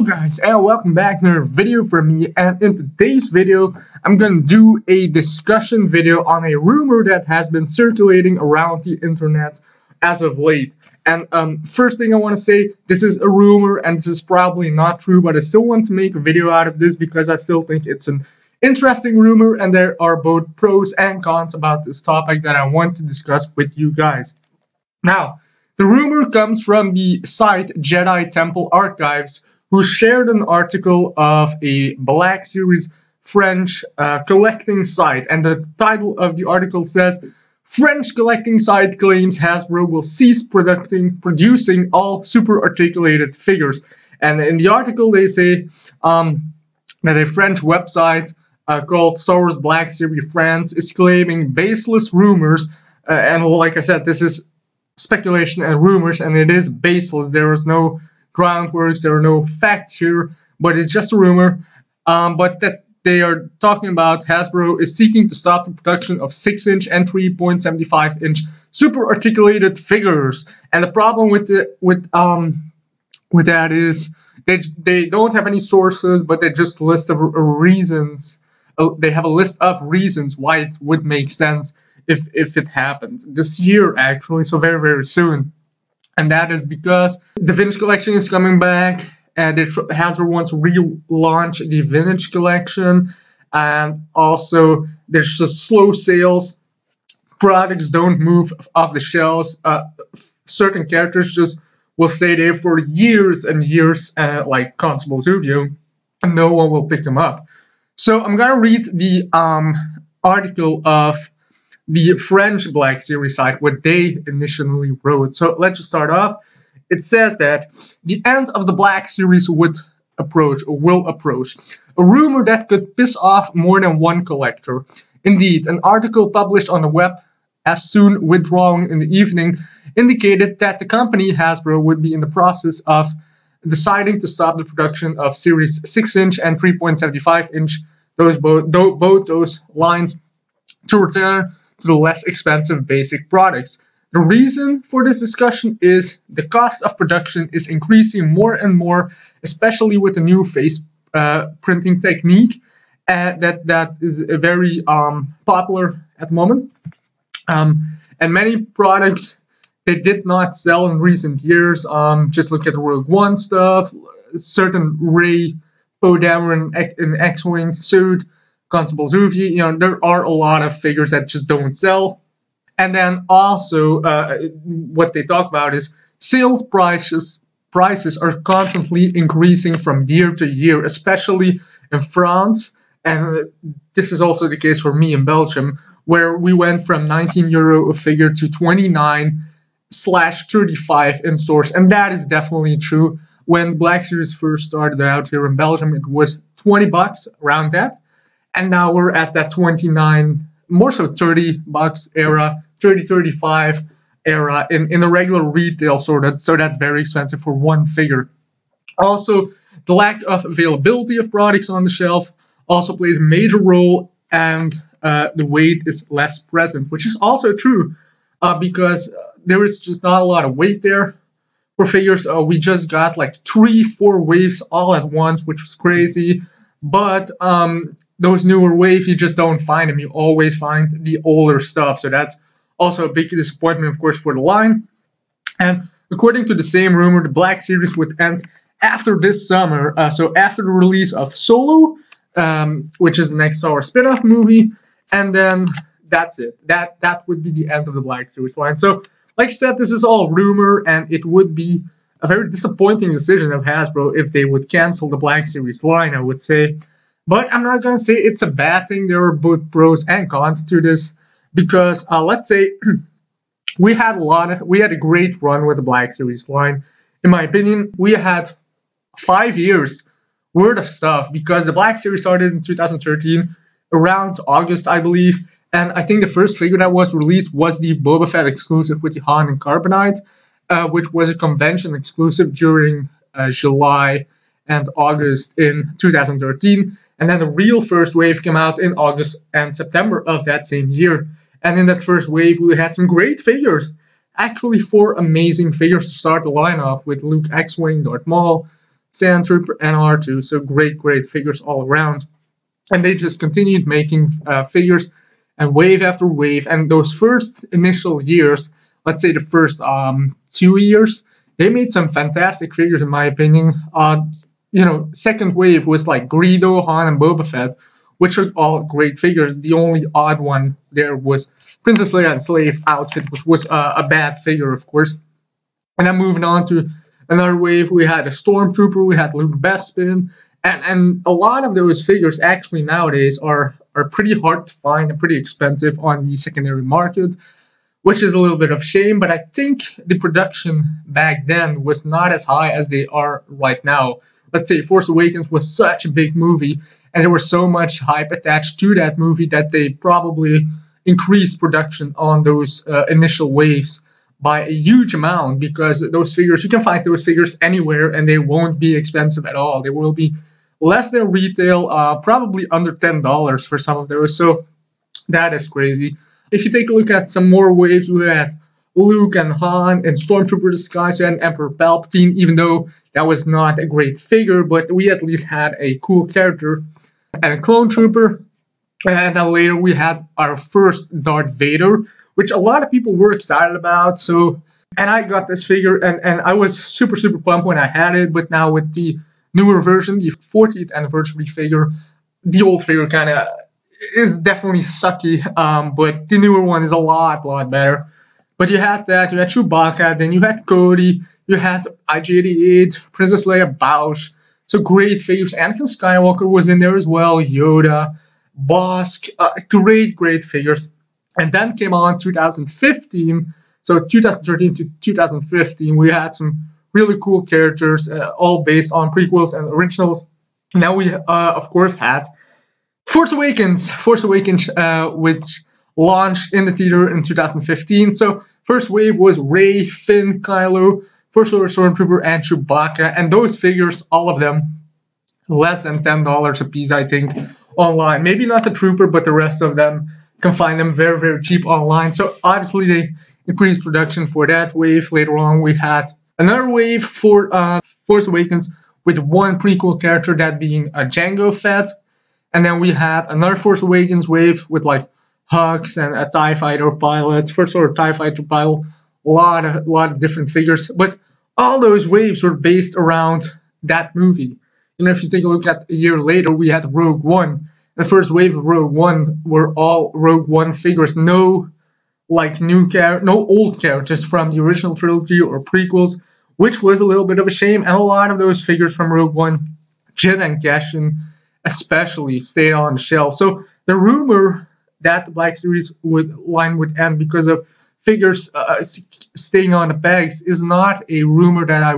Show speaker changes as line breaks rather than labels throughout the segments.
Hello guys, and welcome back to another video from me. And in today's video I'm gonna do a discussion video on a rumor that has been circulating around the internet as of late. And first thing I want to say, this is a rumor and this is probably not true, but I still want to make a video out of this because I still think it's an interesting rumor and there are both pros and cons about this topic that I want to discuss with you guys. Now, the rumor comes from the site Jedi Temple Archives, who shared an article of a Black Series French collecting site. And the title of the article says, French collecting site claims Hasbro will cease producing all super articulated figures. And in the article they say that a French website called Star Wars Black Serie France is claiming baseless rumors. And like I said, this is speculation and rumors, and it is baseless. There is no groundworks, there are no facts here, but it's just a rumor. But that they are talking about Hasbro is seeking to stop the production of 6-inch and 3.75-inch super articulated figures. And the problem with that is they don't have any sources, but they just list of reasons. They have a list of reasons why it would make sense if it happens this year, actually, so very, very soon. And that is because the vintage collection is coming back, and Hasbro wants to relaunch the vintage collection, and also there's just slow sales. Products don't move off the shelves. Certain characters just will stay there for years and years, like Constable Zuvio, and no one will pick them up. So I'm gonna read the article of the French Black Serie site, what they initially wrote. So let's just start off. It says that the end of the Black Series will approach. A rumor that could piss off more than one collector. Indeed, an article published on the web as soon withdrawn in the evening indicated that the company Hasbro would be in the process of deciding to stop the production of Series 6-inch and 3.75-inch, both those lines, to return to the less expensive basic products. The reason for this discussion is the cost of production is increasing more and more, especially with the new face printing technique that is very popular at the moment. And many products they did not sell in recent years. Just look at the Rogue One stuff, certain Rey Poe Dameron in X-Wing suit, Constable Zuvio, there are a lot of figures that just don't sell. And then also, what they talk about is sales prices are constantly increasing from year to year, especially in France. And this is also the case for me in Belgium, where we went from €19 a figure to 29/35 in stores. And that is definitely true. When Black Series first started out here in Belgium, it was $20, around that. And now we're at that 29, more so $30 era, 30-35 era in a regular retail store. So that's very expensive for one figure. Also, the lack of availability of products on the shelf also plays a major role, and the weight is less present, which is also true because there is just not a lot of weight there for figures. We just got like 3-4 waves all at once, which was crazy. But those newer waves, you just don't find them. You always find the older stuff. So that's also a big disappointment, of course, for the line. And according to the same rumor, the Black Series would end after this summer. So after the release of Solo, which is the next Star Wars spin-off movie. And then that's it. That would be the end of the Black Series line. So like I said, this is all rumor, and it would be a very disappointing decision of Hasbro if they would cancel the Black Series line, I would say. But I'm not going to say it's a bad thing. There are both pros and cons to this, because let's say we had a great run with the Black Series line. In my opinion, we had 5 years worth of stuff, because the Black Series started in 2013, around August, I believe. And I think the first figure that was released was the Boba Fett exclusive with the Han and Carbonite, which was a convention exclusive during July and August in 2013. And then the real first wave came out in August and September of that same year. And in that first wave, we had some great figures. Actually, 4 amazing figures to start the line off with: Luke X-Wing, Darth Maul, Sand Trooper, and R2. So great figures all around. And they just continued making figures, and wave after wave. And those first initial years, let's say the first 2 years, they made some fantastic figures in my opinion. Second wave was like Greedo, Han, and Boba Fett, which are all great figures. The only odd one there was Princess Leia and Slave outfit, which was a bad figure, of course. And then moving on to another wave, we had a Stormtrooper, we had Luke Bespin, and a lot of those figures actually nowadays are pretty hard to find and pretty expensive on the secondary market, which is a little bit of shame. But I think the production back then was not as high as they are right now. Let's say Force Awakens was such a big movie, and there was so much hype attached to that movie that they probably increased production on those initial waves by a huge amount, because those figures, you can find those figures anywhere and they won't be expensive at all. They will be less than retail, probably under $10 for some of those. So that is crazy. If you take a look at some more waves, we had Luke and Han and Stormtrooper disguise and Emperor Palpatine, even though that was not a great figure, but we at least had a cool character, and a Clone Trooper. And then later we had our first Darth Vader, which a lot of people were excited about. So, and I got this figure, and I was super pumped when I had it. But now with the newer version, the 40th anniversary figure, the old figure kind of is definitely sucky, but the newer one is a lot better. But you had that, you had Chewbacca, then you had Cody, you had IG-88, Princess Leia, Boushh. So great figures. Anakin Skywalker was in there as well, Yoda, Bosk, great figures. And then came on 2015, so 2013 to 2015, we had some really cool characters, all based on prequels and originals. Now we, of course, had Force Awakens, which launched in the theater in 2015. So first wave was Rey, Finn, Kylo, First Order Stormtrooper, and Chewbacca. And those figures, all of them, less than $10 a piece, I think, online. Maybe not the Trooper, but the rest of them can find them very cheap online. So obviously they increased production for that wave. Later on, we had another wave for Force Awakens with one prequel character, that being a Jango Fett. And then we had another Force Awakens wave with like Hux and a TIE Fighter pilot, First Order TIE Fighter pilot, a lot of different figures. But all those waves were based around that movie. And if you take a look at a year later, we had Rogue One. The first wave of Rogue One were all Rogue One figures, no old characters from the original trilogy or prequels, which was a little bit of a shame. And a lot of those figures from Rogue One, Jin and Cashin especially, stayed on the shelf. So the rumor that the Black Series line would end because of figures staying on the pegs is not a rumor that I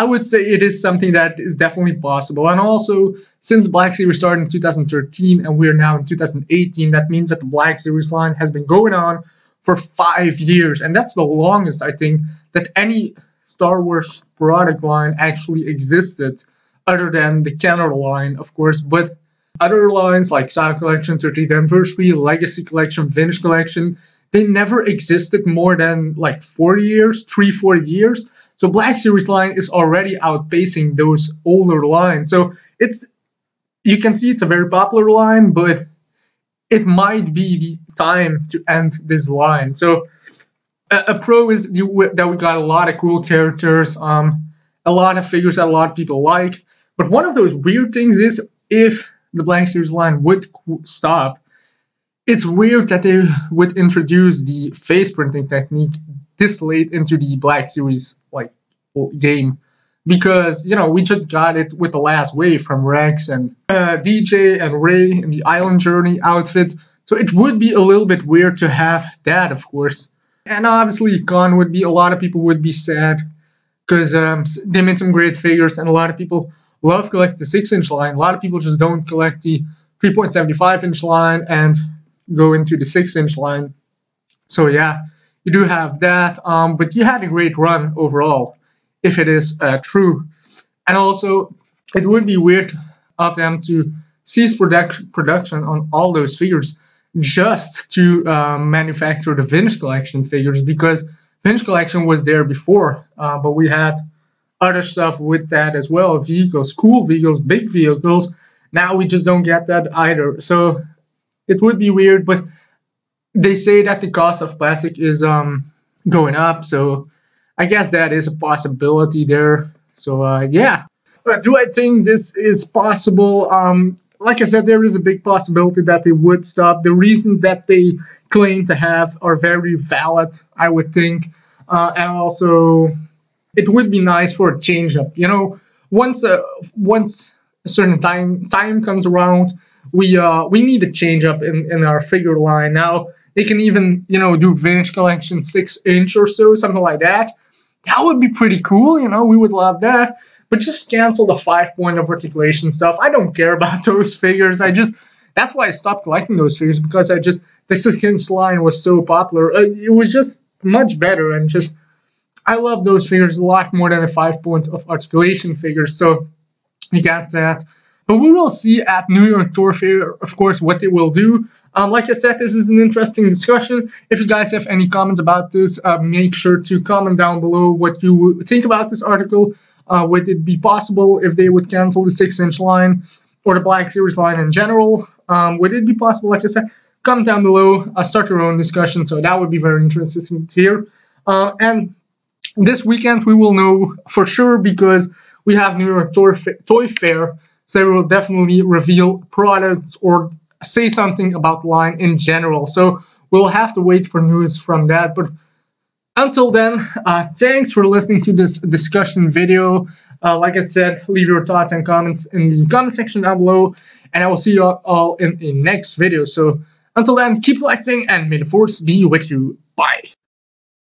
would say it is something that is definitely possible. And also, since Black Series started in 2013 and we are now in 2018, that means that the Black Series line has been going on for 5 years. And that's the longest, I think, that any Star Wars product line actually existed, other than the Canada line, of course. But other lines like Silent Collection, 30th Anniversary, Legacy Collection, Vintage Collection, they never existed more than like 4 years, 4 years. So Black Series line is already outpacing those older lines. So you can see it's a very popular line, but it might be the time to end this line. So a pro is that we got a lot of cool characters, a lot of figures that a lot of people like. But one of those weird things is, if the Black Series line would stop, it's weird that they would introduce the face printing technique this late into the Black Series game, because we just got it with the last wave from Rex and DJ and Rey in the Island Journey outfit. So it would be a little bit weird to have that, of course. And obviously, a lot of people would be sad, because they made some great figures, and a lot of people love collect the 6-inch line. A lot of people just don't collect the 3.75-inch line and go into the 6-inch line. So yeah, you do have that, but you had a great run overall, if it is true. And also, it would be weird of them to cease production on all those figures just to manufacture the Vintage Collection figures, because Vintage Collection was there before, but we had other stuff with that as well. Vehicles, cool vehicles, big vehicles. Now we just don't get that either. So it would be weird, but they say that the cost of plastic is going up. So I guess that is a possibility there. So yeah. But do I think this is possible? Like I said, there is a big possibility that they would stop. The reasons that they claim to have are very valid, I would think. And also, it would be nice for a change up. You know, once a certain time comes around, we need a change up in our figure line. Now they can even do vintage collection 6-inch or so, something like that. That would be pretty cool. We would love that. But just cancel the 5-point of articulation stuff. I don't care about those figures. That's why I stopped collecting those figures, because the 6-inch line was so popular. It was just much better, and I love those figures a lot more than a 5-point of articulation figures. So you got that. But we will see at New York Tour Fair, of course, what they will do. Like I said, this is an interesting discussion. If you guys have any comments about this, make sure to comment down below what you think about this article. Would it be possible if they would cancel the 6-inch line or the Black Series line in general? Would it be possible? Like I said, comment down below. Start your own discussion. So that would be very interesting to hear. And this weekend we will know for sure, because we have New York Toy Fair. So they will definitely reveal products or say something about the line in general. So we'll have to wait for news from that. But until then, thanks for listening to this discussion video. Like I said, leave your thoughts and comments in the comment section down below, and I will see you all in the next video. So until then, keep collecting, and may the force be with you. Bye.